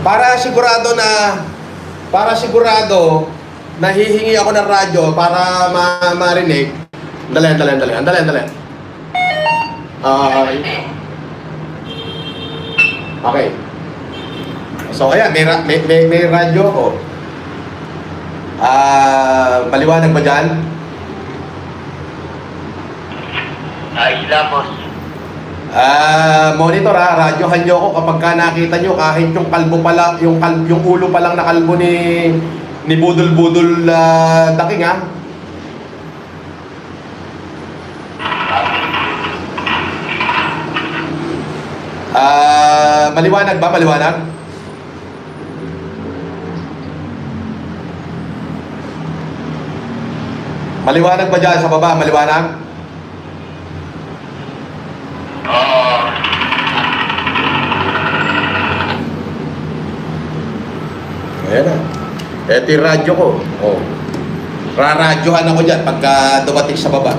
para sigurado nahihingi ako ng radyo para marinig. Andali. Okay. So ayan, may radyo ko. Paliwanag ba dyan? Sila, boss. Monitor radyohan nyo ako kapag ka nakita nyo kahit yung kalbo pala, yung ulo pa lang na kalbo ni Budol Daking maliwanag ba? Maliwanag? Maliwanag ba dyan sa baba? Maliwanag? Ayan na. Ito yung radyo ko. Oh. Raradyohan ako dyan pagka dumating sa baba.